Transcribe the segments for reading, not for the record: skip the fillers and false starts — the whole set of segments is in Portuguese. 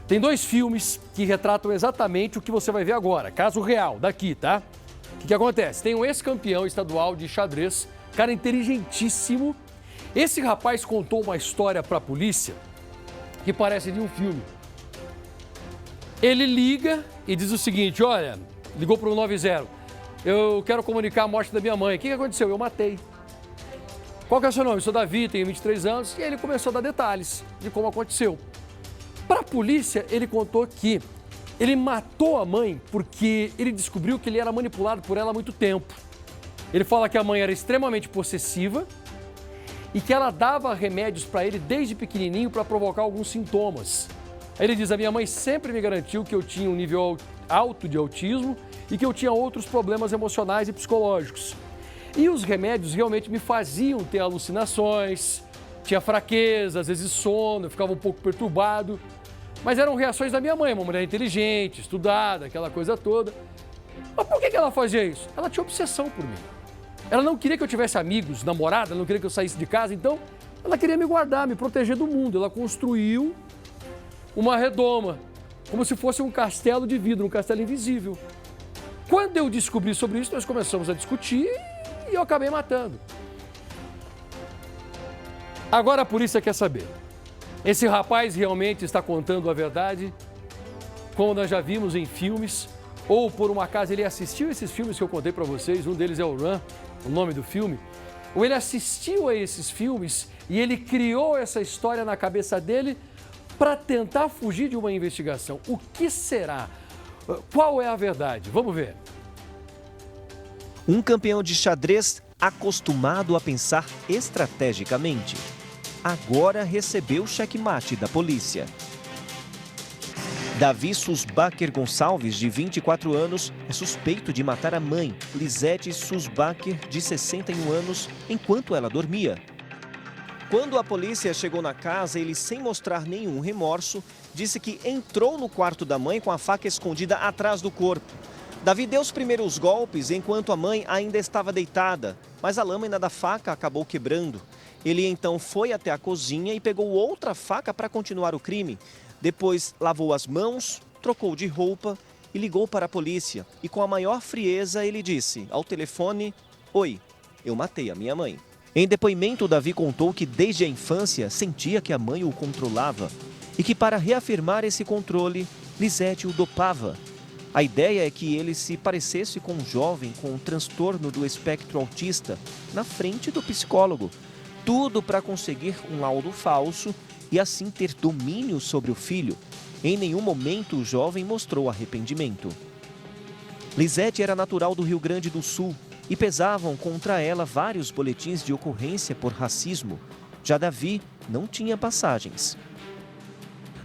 Tem dois filmes que retratam exatamente o que você vai ver agora, caso real, daqui, tá? O que acontece? Tem um ex-campeão estadual de xadrez, cara inteligentíssimo. Esse rapaz contou uma história para a polícia que parece de um filme. Ele liga e diz o seguinte, olha, ligou para o 90, eu quero comunicar a morte da minha mãe. O que aconteceu? Eu matei. Qual que é o seu nome? Eu sou Davi, tenho 23 anos. E aí ele começou a dar detalhes de como aconteceu. Para a polícia, ele contou que ele matou a mãe porque ele descobriu que ele era manipulado por ela há muito tempo. Ele fala que a mãe era extremamente possessiva e que ela dava remédios para ele desde pequenininho para provocar alguns sintomas. Aí ele diz, a minha mãe sempre me garantiu que eu tinha um nível alto de autismo e que eu tinha outros problemas emocionais e psicológicos. E os remédios realmente me faziam ter alucinações, tinha fraqueza, às vezes sono, eu ficava um pouco perturbado. Mas eram reações da minha mãe, uma mulher inteligente, estudada, aquela coisa toda. Mas por que ela fazia isso? Ela tinha obsessão por mim. Ela não queria que eu tivesse amigos, namorada, ela não queria que eu saísse de casa, então ela queria me guardar, me proteger do mundo. Ela construiu uma redoma, como se fosse um castelo de vidro, um castelo invisível. Quando eu descobri sobre isso, nós começamos a discutir e eu acabei matando. Agora a polícia quer saber. Esse rapaz realmente está contando a verdade, como nós já vimos em filmes, ou por um acaso ele assistiu esses filmes que eu contei para vocês, um deles é o Run, o nome do filme, ou ele assistiu a esses filmes e ele criou essa história na cabeça dele para tentar fugir de uma investigação. O que será? Qual é a verdade? Vamos ver. Um campeão de xadrez acostumado a pensar estrategicamente. Agora recebeu checkmate da polícia. Davi Susbacher Gonçalves, de 24 anos, é suspeito de matar a mãe, Lisete Susbacher, de 61 anos, enquanto ela dormia. Quando a polícia chegou na casa, ele, sem mostrar nenhum remorso, disse que entrou no quarto da mãe com a faca escondida atrás do corpo. Davi deu os primeiros golpes enquanto a mãe ainda estava deitada, mas a lâmina da faca acabou quebrando. Ele então foi até a cozinha e pegou outra faca para continuar o crime. Depois lavou as mãos, trocou de roupa e ligou para a polícia. E com a maior frieza ele disse ao telefone, oi, eu matei a minha mãe. Em depoimento, Davi contou que desde a infância sentia que a mãe o controlava e que para reafirmar esse controle, Lisete o dopava. A ideia é que ele se parecesse com um jovem com um transtorno do espectro autista na frente do psicólogo. Tudo para conseguir um laudo falso e assim ter domínio sobre o filho. Em nenhum momento o jovem mostrou arrependimento. Lisete era natural do Rio Grande do Sul e pesavam contra ela vários boletins de ocorrência por racismo. Já Davi não tinha passagens.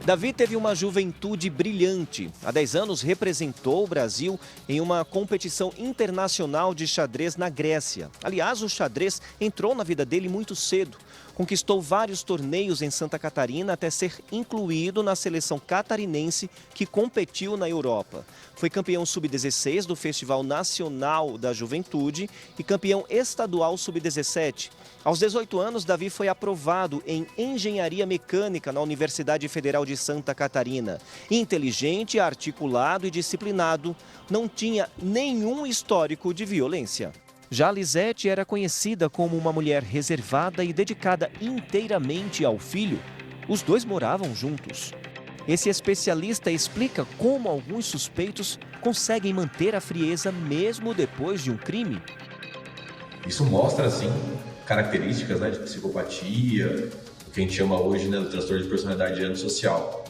Davi teve uma juventude brilhante. Há 10 anos representou o Brasil em uma competição internacional de xadrez na Grécia. Aliás, o xadrez entrou na vida dele muito cedo. Conquistou vários torneios em Santa Catarina até ser incluído na seleção catarinense que competiu na Europa. Foi campeão sub-16 do Festival Nacional da Juventude e campeão estadual sub-17. Aos 18 anos, Davi foi aprovado em Engenharia Mecânica na Universidade Federal de Santa Catarina. Inteligente, articulado e disciplinado, não tinha nenhum histórico de violência. Já Lisete era conhecida como uma mulher reservada e dedicada inteiramente ao filho. Os dois moravam juntos. Esse especialista explica como alguns suspeitos conseguem manter a frieza mesmo depois de um crime. Isso mostra, assim, características, né, de psicopatia, o que a gente chama hoje, né, do transtorno de personalidade antissocial.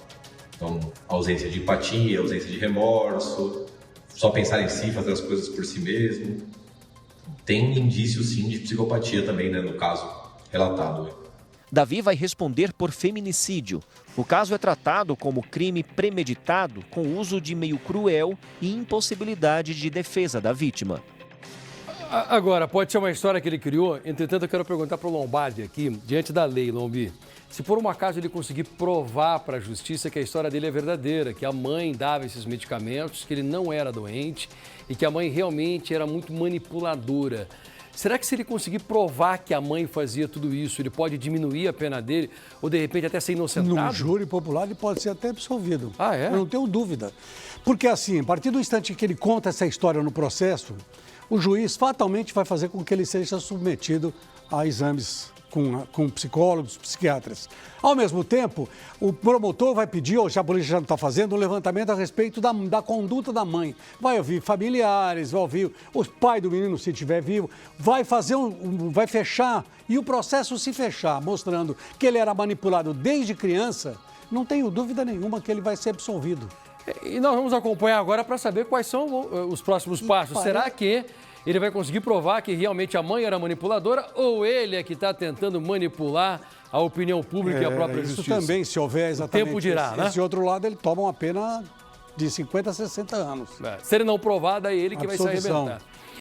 Então, ausência de empatia, ausência de remorso, só pensar em si, fazer as coisas por si mesmo. Tem indício, sim, de psicopatia também, né, no caso relatado. Davi vai responder por feminicídio. O caso é tratado como crime premeditado com uso de meio cruel e impossibilidade de defesa da vítima. Agora, pode ser uma história que ele criou, entretanto eu quero perguntar para o Lombardi aqui, diante da lei, Lombi, se por um acaso ele conseguir provar para a justiça que a história dele é verdadeira, que a mãe dava esses medicamentos, que ele não era doente e que a mãe realmente era muito manipuladora. Será que se ele conseguir provar que a mãe fazia tudo isso, ele pode diminuir a pena dele ou, de repente, até ser inocentado? No júri popular, ele pode ser até absolvido. Ah, é? Eu não tenho dúvida. Porque, assim, a partir do instante que ele conta essa história no processo, o juiz fatalmente vai fazer com que ele seja submetido a exames com psicólogos, psiquiatras. Ao mesmo tempo, o promotor vai pedir, ou já a polícia já não está fazendo, um levantamento a respeito da conduta da mãe. Vai ouvir familiares, vai ouvir o pai do menino, se estiver vivo, vai fazer vai fechar, e o processo se fechar, mostrando que ele era manipulado desde criança, não tenho dúvida nenhuma que ele vai ser absolvido. E nós vamos acompanhar agora para saber quais são os próximos passos. Será que ele vai conseguir provar que realmente a mãe era manipuladora ou ele é que está tentando manipular a opinião pública e a própria justiça? Isso também, se houver exatamente tempo dirá, né? esse outro lado, ele toma uma pena de 50 a 60 anos. Se ele não provar, daí ele que vai se Absolvição. arrebentar.